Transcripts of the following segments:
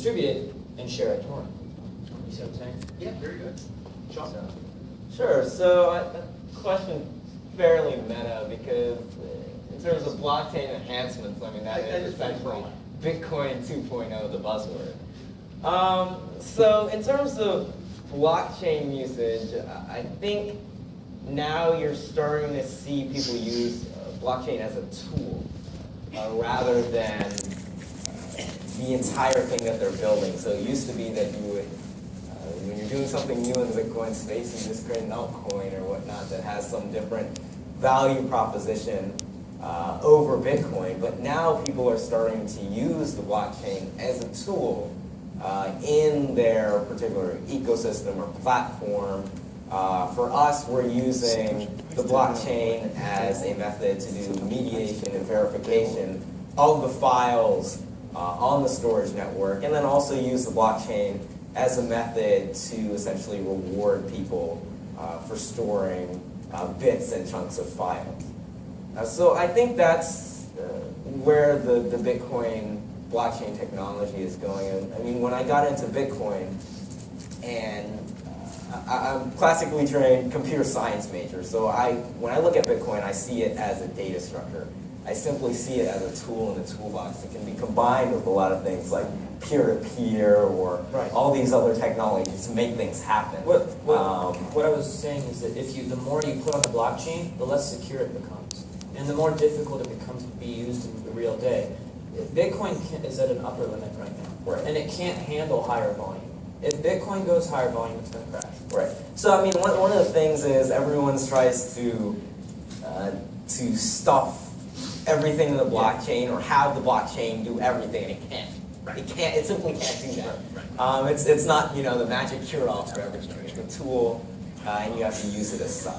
distribute it and share a torrent. You see what I'm saying? Yeah, very good. Sean? Sure. So question fairly meta because in terms of blockchain enhancements, I mean that is essentially Bitcoin 2.0, the buzzword. So in terms of blockchain usage, I think now you're starting to see people use blockchain as a tool rather than the entire thing that they're building. So it used to be that you would, when you're doing something new in the Bitcoin space, you just create an altcoin or whatnot that has some different value proposition over Bitcoin. But now people are starting to use the blockchain as a tool in their particular ecosystem or platform. For us, we're using the blockchain as a method to do mediation and verification of the files on the storage network, and then also use the blockchain as a method to essentially reward people for storing bits and chunks of files. So I think that's where the Bitcoin blockchain technology is going. And I mean, when I got into Bitcoin, and I'm classically trained computer science major, so when I look at Bitcoin, I see it as a data structure. I simply see it as a tool in the toolbox that can be combined with a lot of things like peer-to-peer or all these other technologies to make things happen. What I was saying is that the more you put on the blockchain, the less secure it becomes, and the more difficult it becomes to be used in the real day. Bitcoin is at an upper limit right now, and it can't handle higher volume. If Bitcoin goes higher volume, it's going to crash. Right. So I mean, one of the things is everyone tries to stuff everything in the blockchain or have the blockchain do everything, and it can't. It can't. It simply can't do that. It's not the magic cure-all for everything. It's a tool, and you have to use it as such.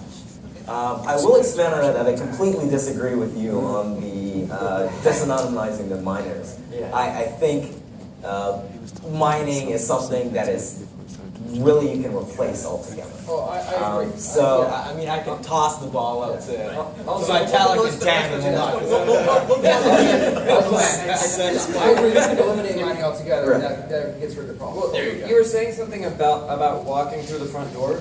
I will expand on that. I completely disagree with you on the disanonymizing the miners. Yeah. I think mining is something that is really you can replace altogether. Oh, I agree. So I mean, I can toss the ball up to Vitalik and Dan and I agree. You can eliminate mining altogether, and that gets rid of the problem. Well, you were saying something about walking through the front door.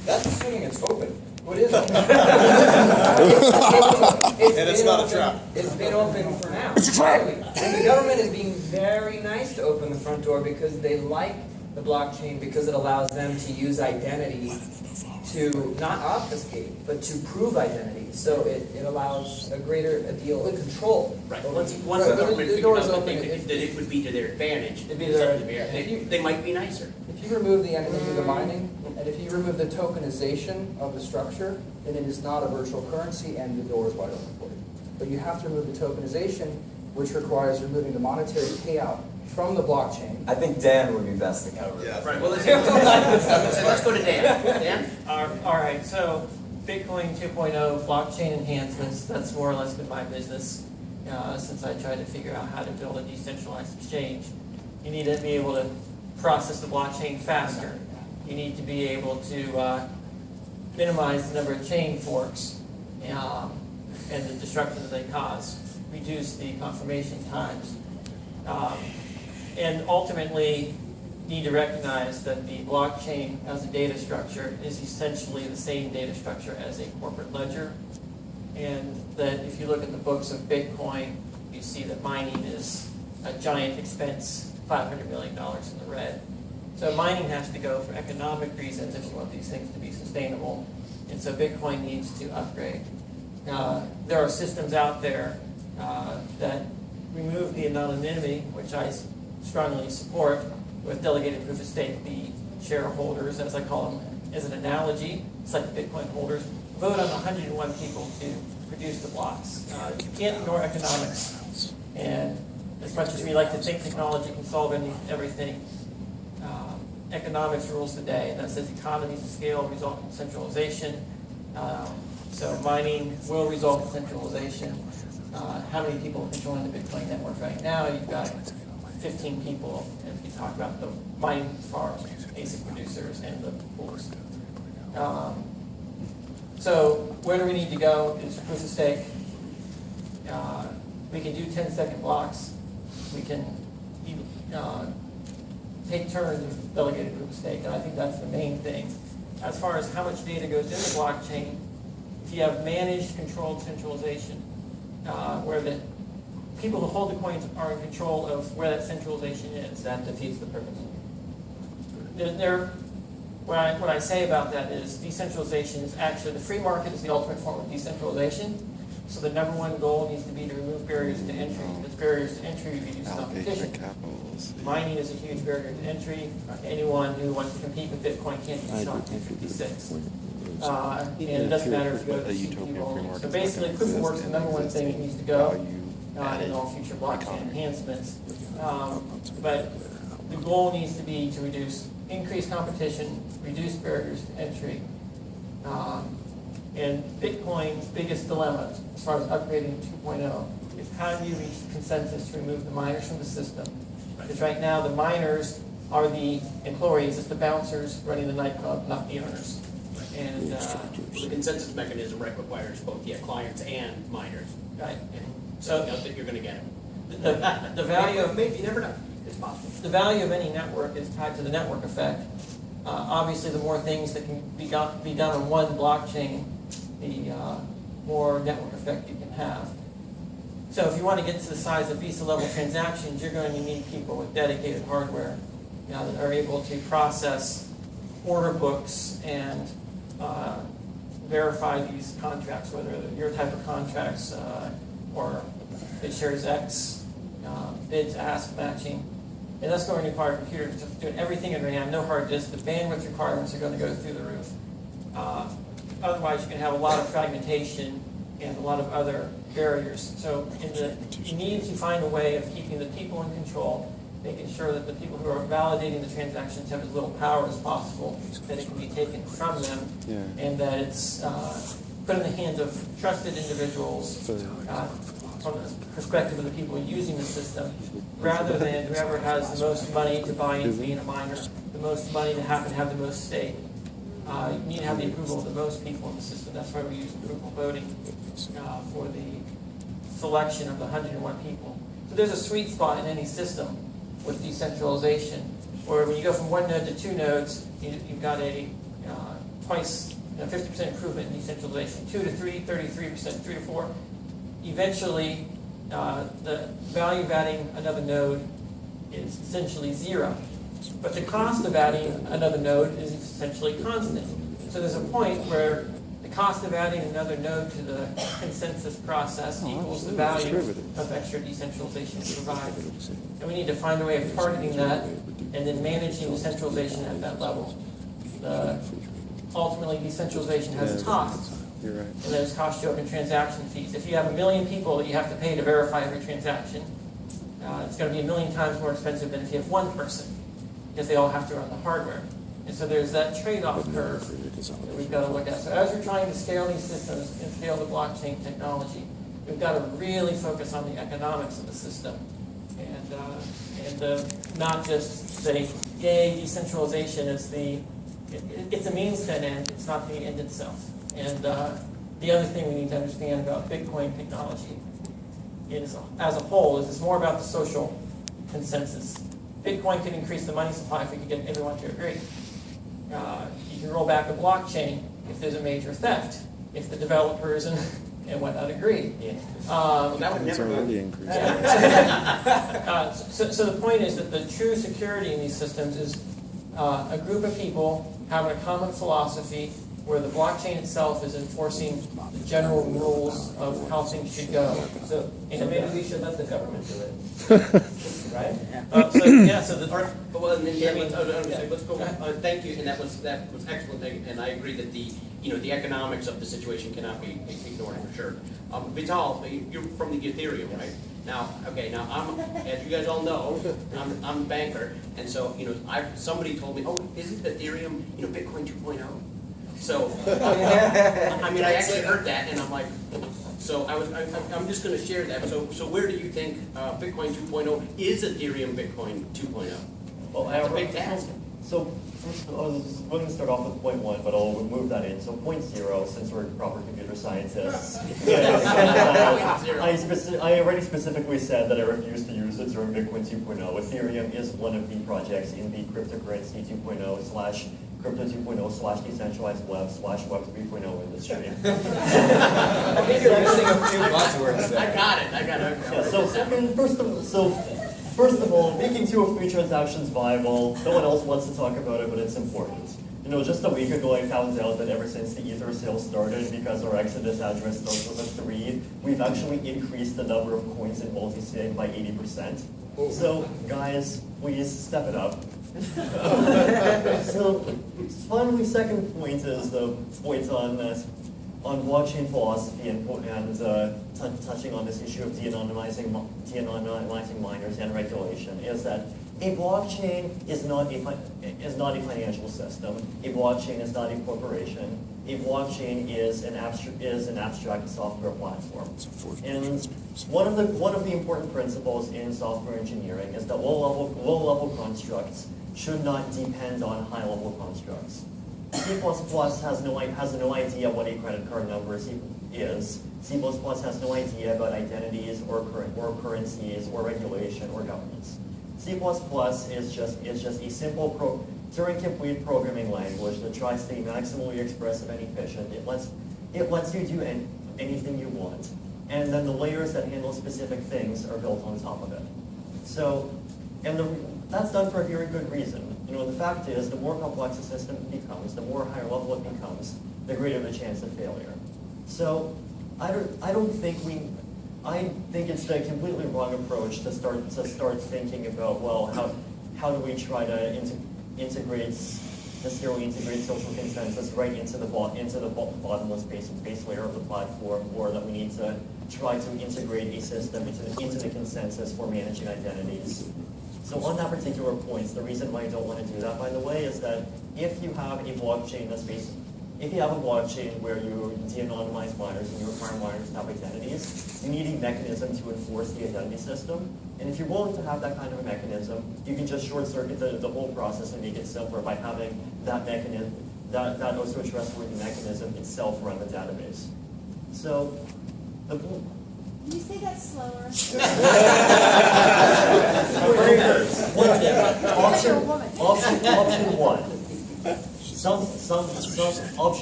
That's assuming it's open. What is it? And it's not a trap. It's been open for now. And the government is being very nice to open the front door because they like the blockchain because it allows them to use identity to not obfuscate, but to prove identity. So it allows a deal of control. Right. Well, once the government figures out that it would be to their advantage, they might be nicer. If you remove the anonymity of the mining, and if you remove the tokenization of the structure, then it is not a virtual currency and the door is wide open for you. But you have to remove the tokenization, which requires removing the monetary payout from the blockchain. I think Dan would be best to cover that. Right. Well, let's go to Dan. Dan? All right. So Bitcoin 2.0 blockchain enhancements. That's more or less been my business since I tried to figure out how to build a decentralized exchange. You need to be able to process the blockchain faster. You need to be able to minimize the number of chain forks and the disruption that they cause, reduce the confirmation times, and ultimately need to recognize that the blockchain as a data structure is essentially the same data structure as a corporate ledger, and that if you look at the books of Bitcoin, you see that mining is a giant expense, $500 million in the red. So mining has to go for economic reasons if you want these things to be sustainable. And so Bitcoin needs to upgrade. There are systems out there that remove the anonymity, which I strongly support, with delegated proof of stake. The shareholders, as I call them, as an analogy, it's like the Bitcoin holders, vote on 101 people to produce the blocks. You can't ignore economics. And as much as we like to think technology can solve everything, economics rules the day, and that says economies of scale result in centralization. So mining will result in centralization. How many people are controlling the Bitcoin network right now? You've got 15 people, if you talk about the mining farms, ASIC producers, and the pools. So where do we need to go? Is proof of stake. We can do 10-second blocks. We can take turns of delegated proof of stake, and I think that's the main thing. As far as how much data goes in the blockchain, if you have managed controlled centralization, where the people who hold the coins are in control of where that centralization is, That defeats the purpose. What I say about that is decentralization is actually, the free market is the ultimate form of decentralization. So the number one goal needs to be to remove barriers to entry. Because barriers to entry reduce competition. Mining is a huge barrier to entry. Anyone who wants to compete with Bitcoin can't do so on 256. And it doesn't matter if you go to CPU only. So basically, proof of work is the number one thing that needs to go in all future blockchain enhancements. But the goal needs to be to increase competition, reduce barriers to entry. And Bitcoin's biggest dilemma, as far as upgrading to 2.0, is how do you reach consensus to remove the miners from the system? Because right now, the miners are the employees, it's the bouncers running the nightclub, not the owners. And the consensus mechanism requires both clients and miners. right. So I think you're going to get it. The value of maybe you never know. It's possible. the value of any network is tied to the network effect. Obviously, the more things that can be done on one blockchain, the more network effect you can have. So if you want to get to the size of Visa level transactions, you're going to need people with dedicated hardware, that are able to process order books and verify these contracts, whether they're your type of contracts or BitShares X, bids, ask matching. And that's going to require computers doing everything in RAM, no hard disk. The bandwidth requirements are going to go through the roof. Otherwise, you can have a lot of fragmentation and a lot of other barriers. So you need to find a way of keeping the people in control, making sure that the people who are validating the transactions have as little power as possible, that it can be taken from them, and that it's put in the hands of trusted individuals from the perspective of the people using the system, rather than whoever has the most money to buy into being a miner, the most money to happen to have the most stake. You need to have the approval of the most people in the system. That's why we use approval voting for the selection of the 101 people. So there's a sweet spot in any system with decentralization, where when you go from one node to two nodes, you've got a twice 50% improvement in decentralization, 2 to 3, 33%, 3 to 4. Eventually, the value of adding another node is essentially zero. But the cost of adding another node is essentially constant. So there's a point where the cost of adding another node to the consensus process equals the value of extra decentralization to provide. And we need to find a way of targeting that and then managing the centralization at that level. Ultimately, decentralization has costs. You're right. And those cost you up in transaction fees. If you have 1 million people that you have to pay to verify every transaction, it's going to be 1 million times more expensive than if you have one person, because they all have to run the hardware. And so there's that trade-off curve that we've got to look at. So as we're trying to scale these systems and scale the blockchain technology, we've got to really focus on the economics of the system, and not just say, yay, decentralization is it's a means to an end, it's not the end itself. And the other thing we need to understand about Bitcoin technology is, as a whole, is it's more about the social consensus. Bitcoin could increase the money supply if we could get everyone to agree. You can roll back a blockchain if there's a major theft, if the developers and whatnot agree. That would never already happen. increased. So the point is that the true security in these systems is a group of people having a common philosophy where the blockchain itself is enforcing the general rules of how things should go. So maybe we should let the government do it. Right? Let's go. Thank you, and that was excellent. And I agree that the economics of the situation cannot be ignored for sure. Vital, you're from the Ethereum, right? Now, I'm, as you guys all know, I'm a banker, and so somebody told me, oh, isn't Ethereum Bitcoin 2.0? So I actually heard that, and I'm like. So I'm just going to share that. So where do you think Bitcoin 2.0 is Ethereum Bitcoin 2.0? Well, that's a big task. So first, I was going to start off with point 1, but I'll remove that in. So point 0, since we're proper computer scientists. I already specifically said that I refuse to use the term Bitcoin 2.0. Ethereum is one of the projects in the cryptocurrency 2.0 slash crypto 2.0 slash decentralized web slash web 3.0 industry. I think you're missing a few buzzwords there. I got it. Yeah, first of all, making 2 of 3 transactions viable. No one else wants to talk about it, but it's important. You know, just a week ago, I found out that ever since the Ether sale started, because our Exodus address starts with a 3, we've actually increased the number of coins in multisig by 80%. So, guys, please step it up. So, finally, second point is the point on blockchain philosophy and touching on this issue of de-anonymizing miners and regulation, is that a blockchain is not a financial system. A blockchain is not a corporation. A blockchain is an abstract software platform. And one of the important principles in software engineering is that low-level constructs should not depend on high-level constructs. C++ has no idea what a credit card number is. C++ has no idea about identities or currencies or regulation or governance. C++ is just a simple Turing-complete programming language that tries to be maximally expressive and efficient. It lets you do anything you want, and then the layers that handle specific things are built on top of it. So, that's done for a very good reason. You know, the fact is, the more complex a system becomes, the more higher level it becomes, the greater the chance of failure. So, I think it's the completely wrong approach to start thinking about, well, how do we try to necessarily integrate social consensus right into the bottomless base layer of the platform, or that we need to try to integrate a system into the consensus for managing identities. So on that particular point, the reason why I don't want to do that, by the way, is that if you have a blockchain where you de-anonymize miners and you require miners to have identities, you need a mechanism to enforce the identity system. And if you're willing to have that kind of a mechanism, you can just short-circuit the whole process and make it simpler by having that mechanism, that also trustworthy mechanism itself run the database. So, Can you say that slower? Option 1. Option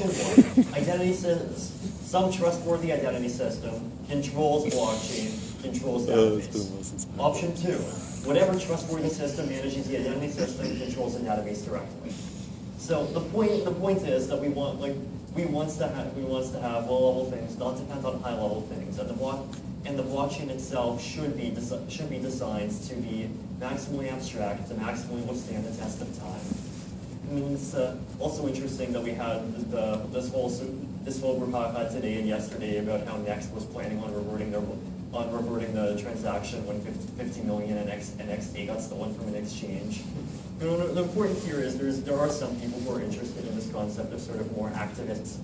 1. Identity says some trustworthy identity system controls blockchain, controls database. Option 2. Whatever trustworthy system manages the identity system controls the database directly. So the point is that we want to have low-level things not depend on high-level things, and the blockchain itself should be designed to be maximally abstract, to maximally withstand the test of time. I mean, it's also interesting that we had this whole brouhaha today and yesterday about how Next was planning on reverting the transaction when 50 million in XD got stolen from an exchange. You know, the important here is there are some people who are interested in this concept of sort of more activist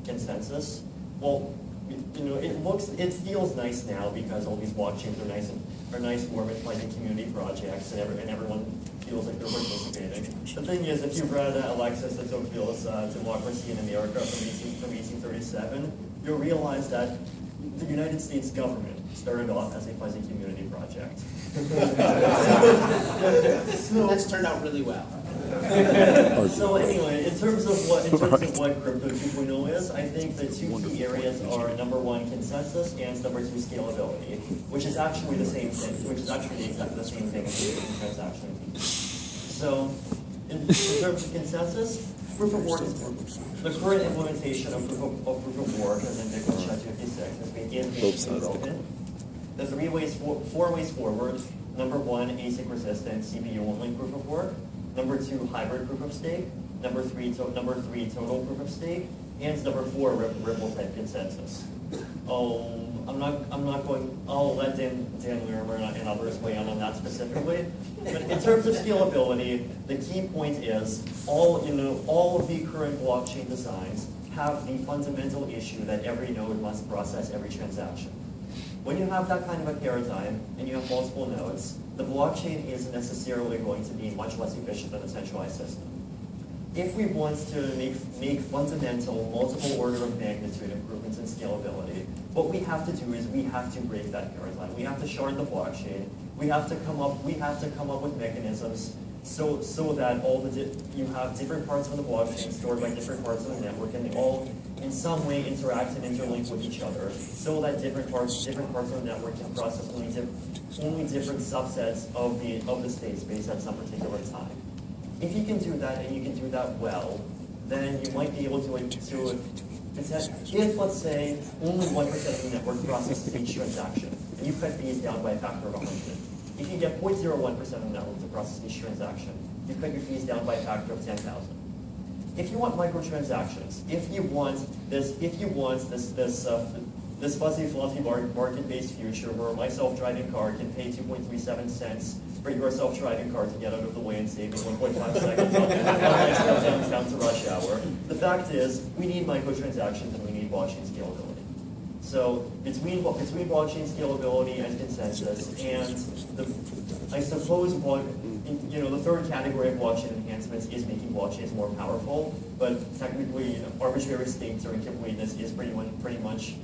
consensus. Well, you know, it feels nice now because all these blockchains are nice warm-and-fuzzy community projects, and everyone feels like they're participating. The thing is, if you've read Alexis de Tocqueville's Democracy in America from 1837, you'll realize that the United States government started off as a fuzzy community project. That's turned out really well. So anyway, in terms of what Crypto 2.0 is, I think the 2 key areas are number 1, consensus, and number 2, scalability, which is actually the same thing, exactly the same thing as the transaction piece. So in terms of consensus, proof of work is the current implementation of proof of work, as in Bitcoin SHA-256, has been broken. The 4 ways forward. Number 1, ASIC resistant, CPU-only proof of work. Number 2, hybrid proof of stake. Number 3, total proof of stake. And number 4, Ripple type consensus. I'll let Dan Larimer and others weigh in on that specifically. But in terms of scalability, the key point is all of the current blockchain designs have the fundamental issue that every node must process every transaction. When you have that kind of a paradigm and you have multiple nodes, the blockchain isn't necessarily going to be much less efficient than a centralized system. If we want to make fundamental, multiple order of magnitude improvements in scalability, what we have to do is we have to break that paradigm. We have to shard the blockchain. We have to come up with mechanisms so that you have different parts of the blockchain stored by different parts of the network, and they all in some way interact and interlink with each other, so that different parts of the network can process only different subsets of the state space at some particular time. If you can do that, and you can do that well, then you might be able to if, let's say, only 1% of the network processes each transaction, and you cut fees down by a factor of 100. If you get 0.01% of the network to process each transaction, you cut your fees down by a factor of 10,000. If you want microtransactions, if you want this fuzzy, fluffy market-based future where my self-driving car can pay 2.37 cents for your self-driving car to get out of the way and save me 1.5 seconds on downtown to rush hour. The fact is, we need microtransactions and we need blockchain scalability. So between blockchain scalability and consensus, and I suppose the third category of blockchain enhancements is making blockchains more powerful, but technically arbitrary state or incompleteness is pretty much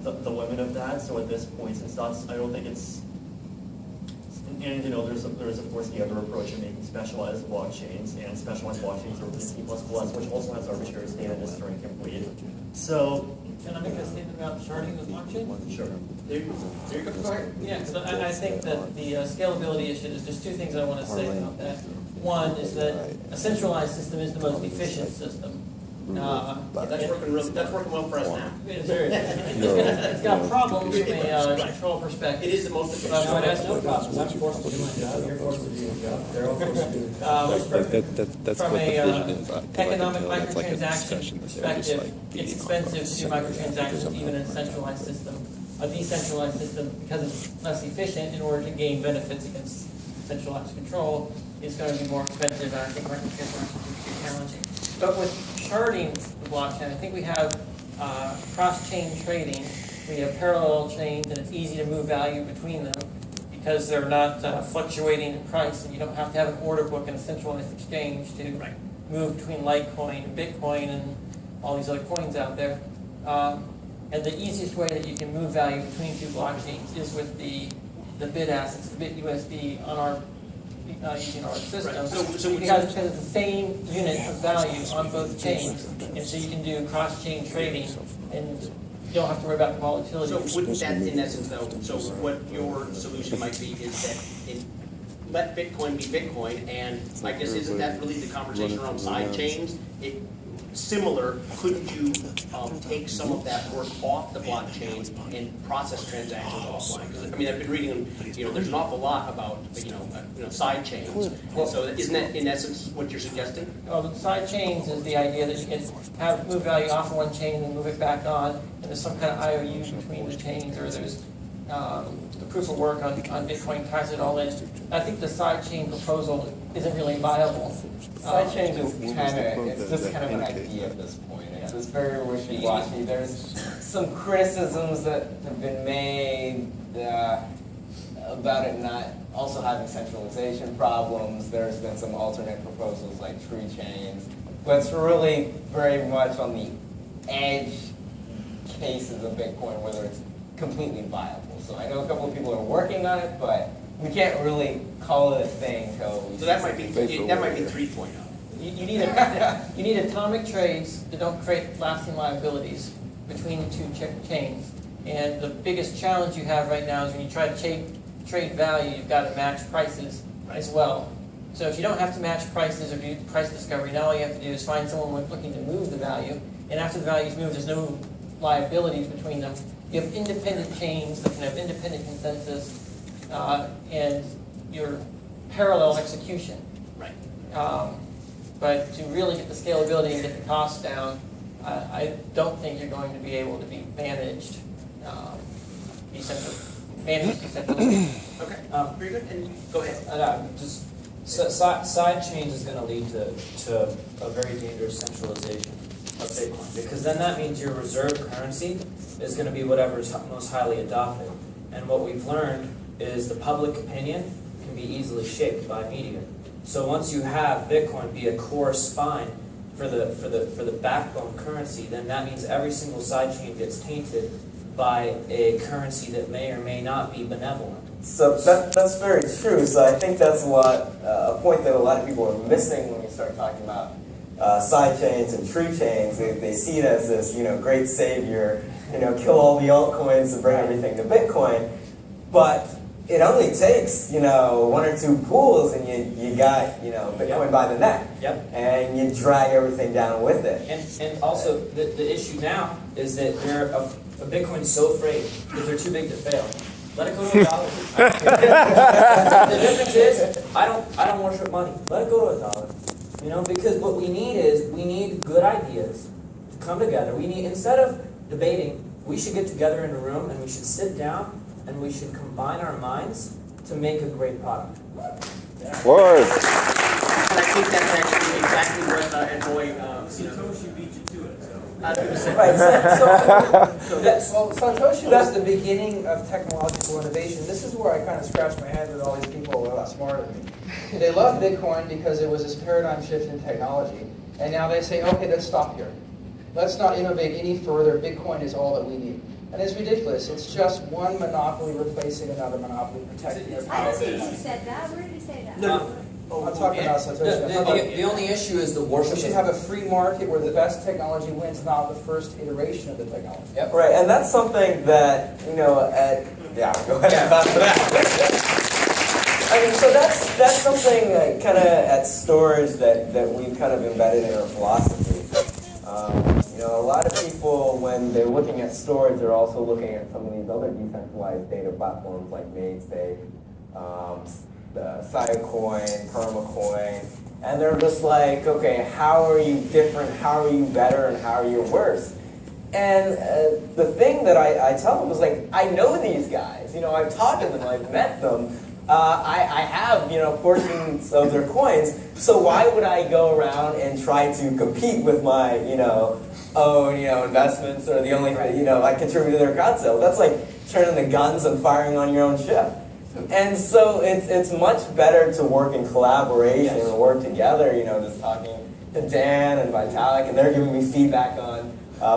the limit of that. So at this point, since I don't think it's, and there's of course the other approach of making specialized blockchains, and specialized blockchains are C++, which also has arbitrary state and is incomplete. So Can I make a statement about sharding the blockchain? sure. There you go. Go ahead. Yeah, because I think that the scalability issue, there's two things I want to say about that. One is that a centralized system is the most efficient system. That's working well for us now. It's got problems from a control perspective. It is the most efficient. No, it has no problems. I'm forced to do my job, you're forced to do your job, they're all forced to do their job. That's From what the a vision is. economic That's like a microtransaction discussion. perspective, it's expensive to do microtransactions even in a centralized system. A decentralized system, because it's less efficient in order to gain benefits against centralized control, is going to be more expensive, and I think microtransactions is challenging. But with sharding the blockchain, I think we have cross-chain trading. We have parallel chains, and it's easy to move value between them because they're not fluctuating in price, and you don't have to have an order book in a centralized exchange to move between Litecoin and Bitcoin and all these other coins out there. And the easiest way that you can move value between two blockchains is with the bit assets, the bit USD on our using our system. Right. So because it's the same unit of value on both chains, and so you can do cross-chain trading, and you don't have to worry about the volatility. So wouldn't that, in essence, though, so what your solution might be is that let Bitcoin be Bitcoin, and I guess isn't that really the conversation around side chains? Similar, couldn't you take some of that work off the blockchain and process transactions offline? Because I mean, I've been reading, there's an awful lot about, side chains. So isn't that in essence what you're suggesting? Well, the side chains is the idea that you can move value off of one chain and move it back on, and there's some kind of IOU between the chains, or there's the proof of work on Bitcoin ties it all in. I think the side chain proposal isn't really viable. Side chains it's just kind of an idea at this point. It's very wishy-washy. There's some criticisms that have been made about it not also having centralization problems. There's been some alternate proposals like tree chains, but it's really very much on the edge cases of Bitcoin whether it's completely viable. So I know a couple of people are working on it, but we can't really call it a thing until we. So that might be 3.0. You need atomic trades that don't create lasting liabilities between the two chains. And the biggest challenge you have right now is when you try to trade value, you've got to match prices as well. So if you don't have to match prices or do price discovery, now all you have to do is find someone looking to move the value. And after the value is moved, there's no liabilities between them. You have independent chains that can have independent consensus and your parallel execution. Right. But to really get the scalability and get the costs down, I don't think you're going to be able to be managed decentrally. Okay. Very good. And go ahead. Side chains is going to lead to a very dangerous centralization of Bitcoin, because then that means your reserve currency is going to be whatever is most highly adopted. And what we've learned is the public opinion can be easily shaped by media. So once you have Bitcoin be a core spine for the backbone currency, then that means every single sidechain gets tainted by a currency that may or may not be benevolent. So that's very true. So I think that's a point that a lot of people are missing when you start talking about side chains and true chains. They see it as this, great savior, kill all the altcoins and bring everything to Bitcoin. But it only takes, one or two pools and you got, Bitcoin by the neck. Yep. And you drag everything down with it. And also the issue now is that a Bitcoin's so afraid that they're too big to fail. Let it go to $1. The difference is I don't worship money. Let it go to $1. Because what we need good ideas to come together. Instead of debating, we should get together in a room and we should sit down and we should combine our minds to make a great product. Word. And I think that's actually exactly what Satoshi beat you to it. Right, Satoshi was the beginning of technological innovation. This is where I kind of scratch my head with all these people who are a lot smarter than me. They love Bitcoin because it was this paradigm shift in technology. And now they say, okay, let's stop here. Let's not innovate any further. Bitcoin is all that we need. And it's ridiculous. It's just one monopoly replacing another monopoly, protecting their I power. don't think he said that. Where did he say that? I'm talking about Satoshi. The only issue is the worship. We should have a free market where the best technology wins, not the first iteration of the technology. Yep. Right, and that's something that, go ahead after that. I mean, so that's something kind of at Storage that we've kind of embedded in our philosophy. A lot of people, when they're looking at Storage, they're also looking at some of these other decentralized data platforms like MaidSafe, Siacoin, Permacoin, and they're just like, okay, how are you different, how are you better, and how are you worse? And the thing that I tell them is like, I know these guys, I've talked to them, I've met them, I have, portions of their coins, so why would I go around and try to compete with my, own, investments, or the only, I contribute to their crowd sale? That's like turning the guns and firing on your own ship. And so it's much better to work in collaboration and work together, just talking to Dan and Vitalik, and they're giving me feedback on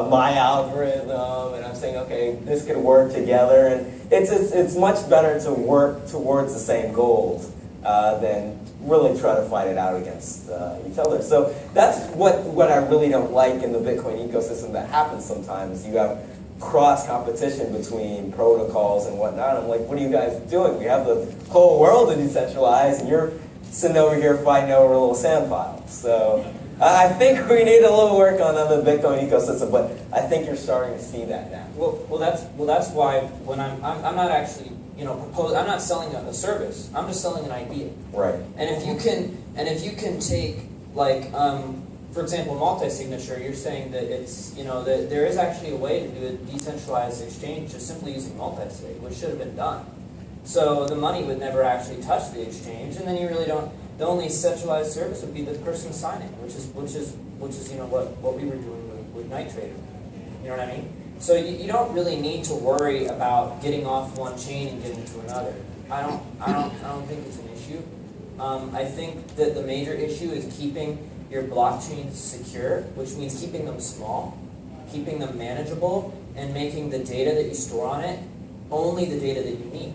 my algorithm, and I'm saying, okay, this could work together, and it's much better to work towards the same goals than really try to fight it out against each other. So that's what I really don't like in the Bitcoin ecosystem that happens sometimes. You have cross competition between protocols and whatnot. I'm like, what are you guys doing? We have the whole world to decentralize, and you're sitting over here fighting over a little sand pile. So I think we need a little work on the Bitcoin ecosystem, but I think you're starting to see that now. Well, that's why when I'm not actually I'm not selling a service. I'm just selling an idea. Right. And if you can take like for example, multi-signature, you're saying that it's that there is actually a way to do a decentralized exchange just simply using multi-sig, which should have been done. So the money would never actually touch the exchange, and then you really don't. The only centralized service would be the person signing, which is what we were doing with Night Trader. You know what I mean? So you don't really need to worry about getting off one chain and getting to another. I don't think it's an issue. I think that the major issue is keeping your blockchains secure, which means keeping them small, keeping them manageable, and making the data that you store on it only the data that you need.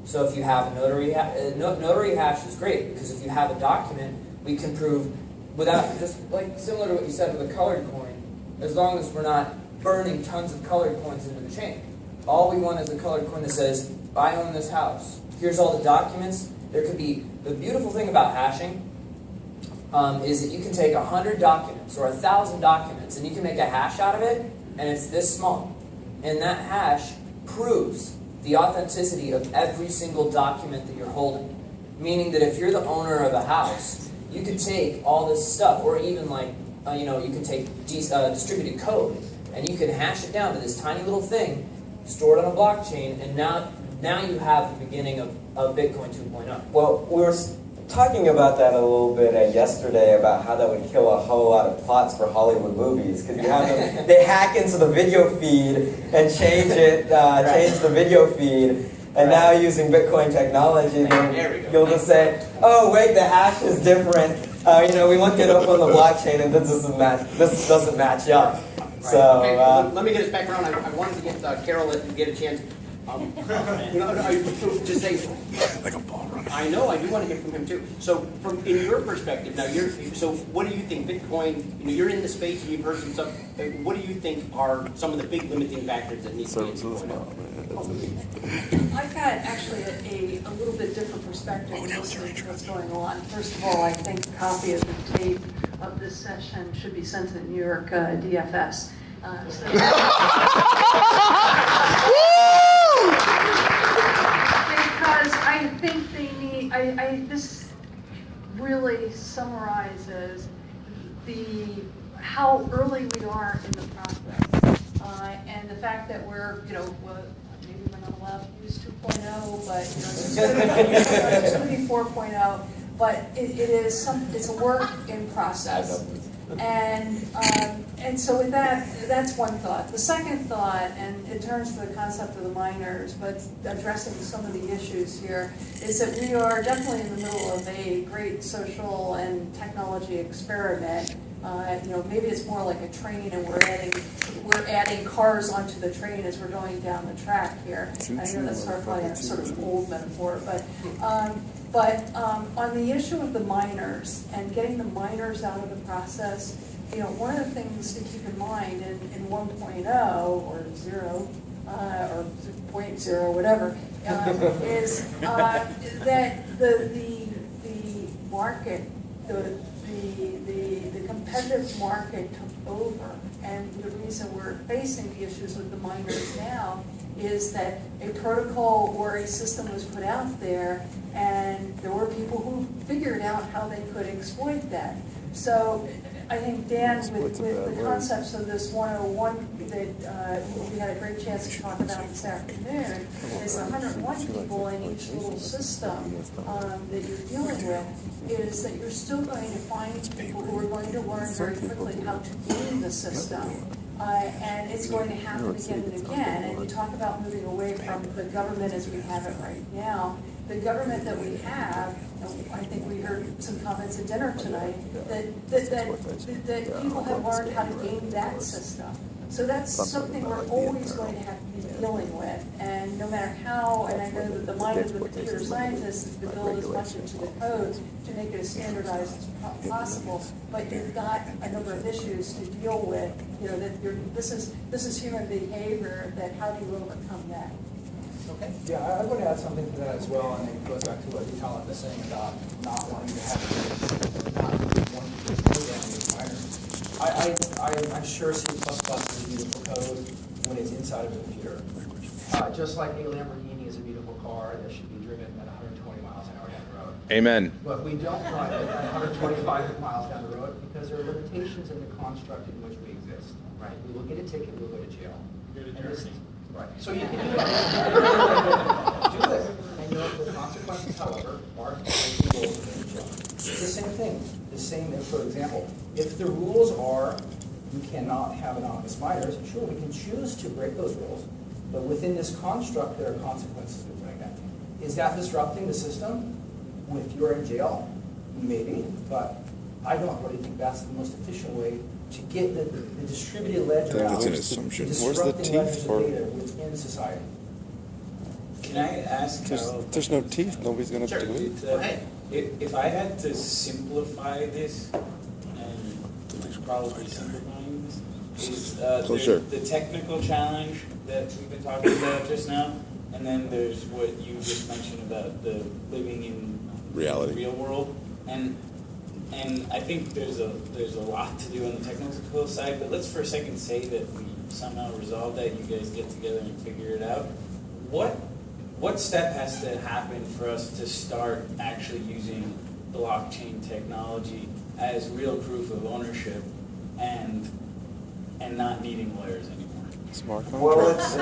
So if you have a notary hash is great, because if you have a document, we can prove without, just like similar to what you said with a colored coin, as long as we're not burning tons of colored coins into the chain. All we want is a colored coin that says, I own this house. Here's all the documents. There could be, the beautiful thing about hashing is that you can take 100 documents or 1,000 documents and you can make a hash out of it, and it's this small. And that hash proves the authenticity of every single document that you're holding. Meaning that if you're the owner of a house, you could take all this stuff, or even like, you can take distributed code, and you can hash it down to this tiny little thing, store it on a blockchain, and now you have the beginning of Bitcoin 2.0. Well, we were talking about that a little bit yesterday, about how that would kill a whole lot of plots for Hollywood movies, because you have them, they hack into the video feed and change it, change the video feed, and now using Bitcoin technology, There we then go. you'll just say, oh wait, the hash is different. We looked it up on the blockchain, and this doesn't match up. Right. So Okay, well, let me get us back around. I wanted to get Carol to get a chance. To say, I know, I do want to hear from him too. So, in your perspective, now so what do you think Bitcoin? You're in the space and you've heard some stuff. What do you think are some of the big limiting factors that need to be in 2.0? I've got actually a little bit different perspective on what's going on. First of all, I think a copy of the tape of this session should be sent to the New York DFS. Because I think they need, this really summarizes how early we are in the process. And the fact that we're, maybe we're not allowed to use 2.0, but it's going to be 4.0. But it's a work in process. And so with that, that's one thought. The second thought, and it turns to the concept of the miners, but addressing some of the issues here, is that we are definitely in the middle of a great social and technology experiment. Maybe it's more like a train, and we're adding cars onto the train as we're going down the track here. I know that's sort of an old metaphor, but on the issue of the miners and getting the miners out of the process, one of the things to keep in mind in 1.0 or 0 or 0.0, whatever, is that the market, the competitive market took over, and the reason we're facing the issues with the miners now is that a protocol or a system was put out there, and there were people who figured out how they could exploit that. So I think, Dan, with the concepts of this 101 that we had a great chance to talk about this afternoon, is 101 people in each little system that you're dealing with, is that you're still going to find people who are going to learn very quickly how to game the system. And it's going to happen again and again. And you talk about moving away from the government as we have it right now. The government that we have, I think we heard some comments at dinner tonight, that people have learned how to game that system. So that's something we're always going to have to be dealing with. And no matter how, and I know that the mind of the computer scientist is to build as much into the code to make it as standardized as possible, but you've got a number of issues to deal with. This is human behavior. That how do you overcome that? Okay. Yeah, I would add something to that as well, and it goes back to what Vitalik was saying about not wanting to have miners. I'm sure C++ is beautiful code when it's inside of a computer. Just like a Lamborghini is a beautiful car that should be driven at 120 miles an hour down the road. Amen. But we don't drive it at 125 miles down the road because there are limitations in the construct in which we exist. Right? We will get a ticket, we'll go to jail. Right. So you can do this. And the consequences, however, are it's the same thing. The same, for example, if the rules are you cannot have anonymous miners, sure, we can choose to break those rules, but within this construct, there are consequences of doing that. Is that disrupting the system? If you're in jail, maybe, but I don't really think that's the most efficient way to get the distributed ledger out. That's an assumption. Where's the teeth within society? Can I ask Carol? There's no teeth. Nobody's going to do it. If I had to simplify this, and probably simplifying this, is the technical challenge that we've been talking about just now, and then there's what you just mentioned about the living in reality, the real world, and I think there's a lot to do on the technical side, but let's for a second say that we somehow resolve that, you guys get together and figure it out. What step has to happen for us to start actually using blockchain technology as real proof of ownership and not needing lawyers anymore? Smart contracts.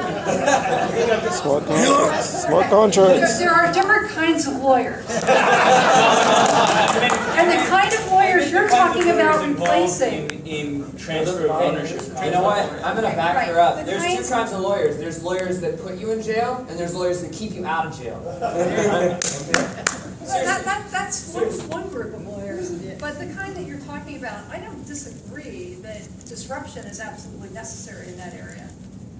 Smart contracts. There are different kinds of lawyers. And the kind of lawyers you're talking about replace facing. in transfer of ownership. You know what? I'm gonna back her Right. up. The There's two kinds- kinds of lawyers. There's lawyers that put you in jail, and there's lawyers that keep you out of jail. That's one group of lawyers, but the kind that you're talking about, I don't disagree that disruption is absolutely necessary in that area.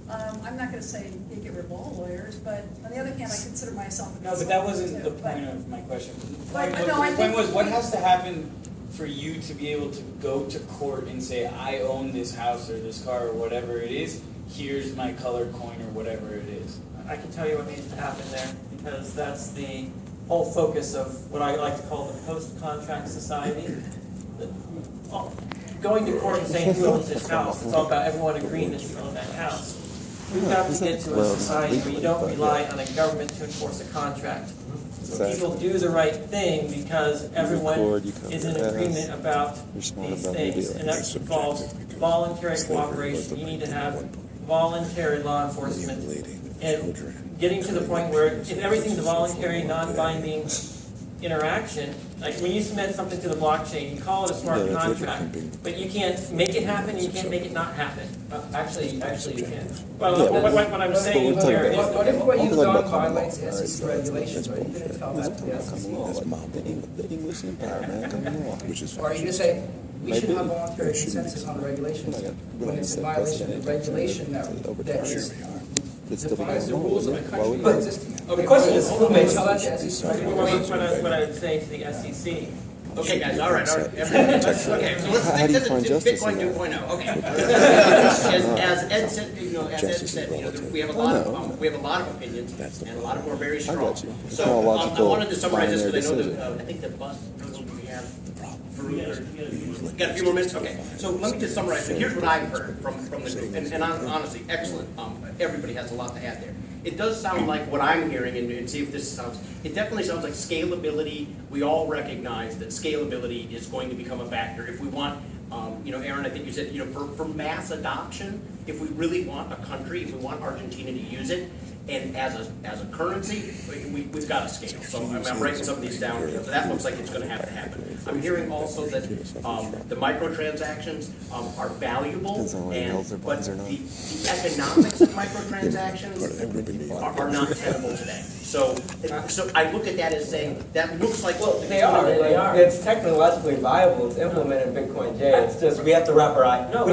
I'm not gonna say you get rid of all lawyers, but on the other hand, I consider myself a No, consultant but that wasn't too, the but- point of my question. But, The no, I point think- was, what has to happen for you to be able to go to court and say, I own this house or this car or whatever it is, here's my colored coin or whatever it is? I can tell you what needs to happen there, because that's the whole focus of what I like to call the post-contract society. Going to court and saying who owns this house, it's all about everyone agreeing that you own that house. We've got to get to a society where you don't rely on a government to enforce a contract. Where people do the right thing because everyone is in agreement about these things, and that involves voluntary cooperation. You need to have voluntary law enforcement, and getting to the point where if everything's a voluntary, non-binding interaction, like when you submit something to the blockchain, you call it a smart contract, but you can't make it happen, you can't make it not happen. Actually, you can. Well, what I'm saying here is, What if what I'm you've talking done about common law. violates SEC regulations? Are you going to tell that to the SEC? The English Empire, man, common law. Which is Or are you going to say, we should have voluntary consensus on the regulations when it's in violation of the regulation that is defines the rules of the country But- existing? The question is, Will they tell that to SEC? what I would say to the SEC. Okay, guys, all right. Okay, so let's How do you stick to find the justice Bitcoin in that? 2.0. Okay. As Ed said, we have a lot of opinions, and a lot of them are very strong. got you. It's So not a I logical wanted to summarize this because I know binary that I think the bus. Got a few more minutes? Okay, so let me just summarize it. Here's what I've heard from the group, and honestly, excellent. Everybody has a lot to add there. It does sound like what I'm hearing, and see if this sounds, it definitely sounds like scalability. We all recognize that scalability is going to become a factor. If we want, Aaron, I think you said, for mass adoption, if we really want a country, if we want Argentina to use it, and as a currency, we've got to scale. So I'm writing some of these down. So that looks like it's going to have to happen. I'm hearing also that the microtransactions are valuable, but the economics of microtransactions are not tenable today. So I look at that as saying that looks like they are. It's technologically viable. It's implemented in Bitcoin J. It's just we have to wrap our minds No,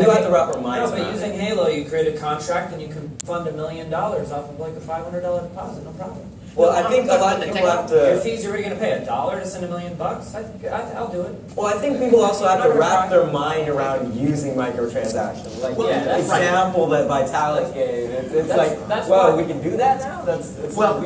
but using Halo, you create a contract and you can fund $1 million off of like a $500 deposit, no problem. Well, I think a lot of people have Your to. fees, you're going to pay $1 to send $1 million? I'll do it. Well, I think people also have to wrap their mind around using microtransactions. Like the example that Vitalik gave, it's that's well, why- we can do that now.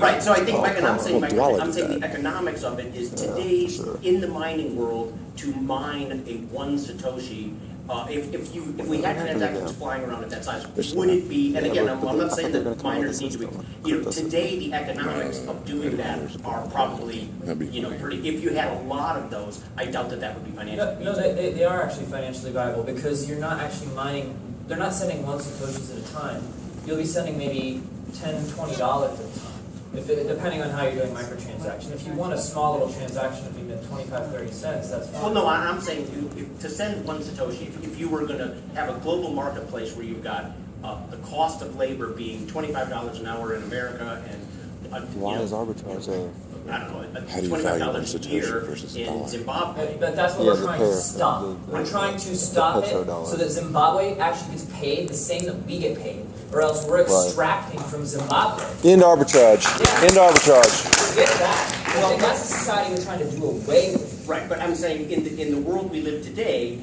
Right, so I think, and I'm saying, duality I'm saying that. the economics of it is today, in the mining world, to mine a 1 Satoshi, if we had transactions flying around at that size, would it be, and again, I'm not saying that miners need to be, today the economics of doing that are probably, pretty, if you had a lot of those, I doubt that would be financially No, they are actually financially viable because you're not actually mining, they're not sending 1 Satoshis at a time. You'll be sending maybe $10, $20 at a time. Depending on how you're doing microtransaction. If you want a small little transaction of even 25, 30 cents, that's fine. Well, no, I'm saying to send 1 Satoshi, if you were going to have a global marketplace where you've got the cost of labor being $25 an hour in America and Why is arbitrage I don't know, How do you value $25 a Satoshi year versus a in dollar? Zimbabwe. But that's what Yeah, we're the trying per- to stop. the- We're trying to stop it petrodollar. so that Zimbabwe actually gets paid the same that we get paid, or else we're extracting from Zimbabwe. End arbitrage. Yeah. End arbitrage. Forget that. And that's a society we're trying to do away with. Right, but I'm saying in the world we live today,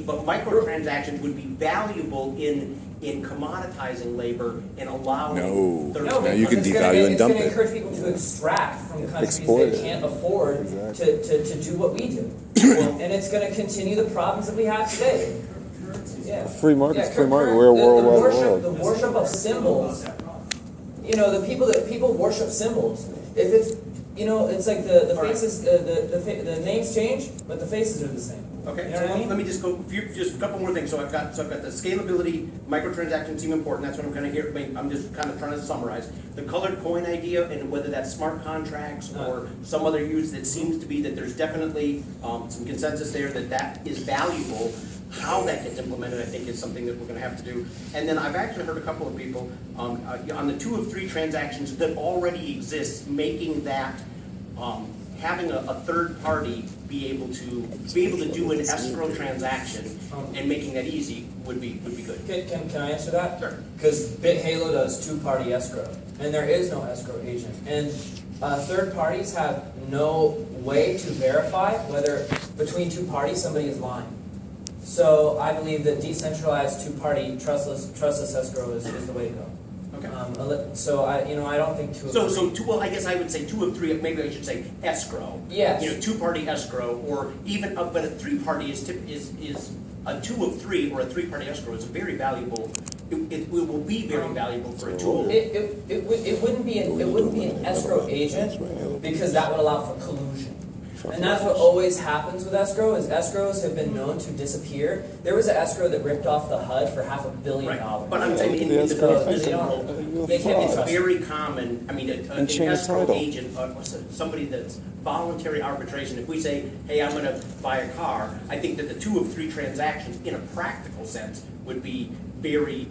but microtransactions would be valuable in commoditizing labor and allowing. Now you can devalue and dump It's going to it. encourage people to extract from countries Exploit that it. can't afford Exactly. to do what we do. And it's going to continue the problems that we have today. Yeah. Free market's free market. current- We're a the worldwide worship, world. The worship of symbols. The people worship symbols. If it's, it's like the faces, the names change, but the faces are the same. Okay, You know so what I mean? let me just go, just a couple more things. So I've got the scalability, microtransactions seem important, that's what I'm kind of here, I'm just kind of trying to summarize. The colored coin idea, and whether that's smart contracts or some other use, that seems to be that there's definitely some consensus there that is valuable. how that gets implemented, I think, is something that we're going to have to do. And then I've actually heard a couple of people on the 2 of 3 transactions that already exist, making that having a third party be able to do an escrow transaction and making that easy would be good. Can I answer that? Sure. Because BitHalo does 2-party escrow, and there is no escrow agent. And third parties have no way to verify whether between 2 parties somebody is lying. So I believe that decentralized 2-party trustless escrow is the way to go. Okay. So I don't think 2 of 3. Well, I guess I would say 2 of 3. Maybe I should say escrow. Yes. 2-party escrow, or even but a 3-party is a 2 of 3 or a 3-party escrow is a very valuable. It will be very valuable for a tool. It wouldn't be an escrow agent because that would allow for collusion. And that's what always happens with escrow, is escrows have been known to disappear. There was an escrow that ripped off the HUD for $500 million. Right. But I'm saying in the business world, they can't be it's trusted. very common. I mean, an escrow agent, somebody that's voluntary arbitration. If we say, hey, I'm going to buy a car, I think that the 2 of 3 transactions, in a practical sense, would be immediately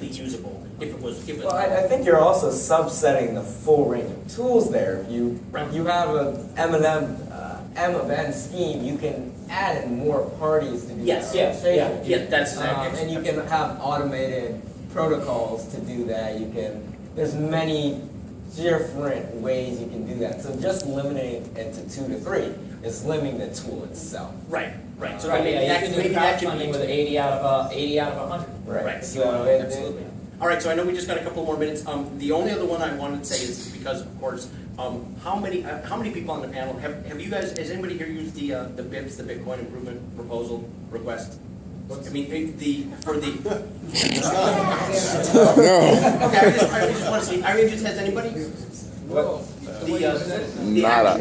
usable if it was. Well, I think you're also subsetting the full range of tools there. If you have a M of N scheme, you can add in more parties to do Yes, that. that's exactly. And you can have automated protocols to do that. There's many different ways you can do that. So just limiting it to 2 to 3 is limiting the tool itself. Right. So Right, maybe you can do crowdfunding with 80 out of 100. Right. So Absolutely. All right, so I know we just got a couple more minutes. The only other one I wanted to say is because, of course, how many people on the panel have you guys? Has anybody here used the BIPs, the Bitcoin Improvement Proposal Request? I mean, for the. No. Okay, I just want to see. Has anybody? Nada.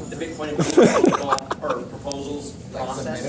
The Bitcoin Improvement Proposals process.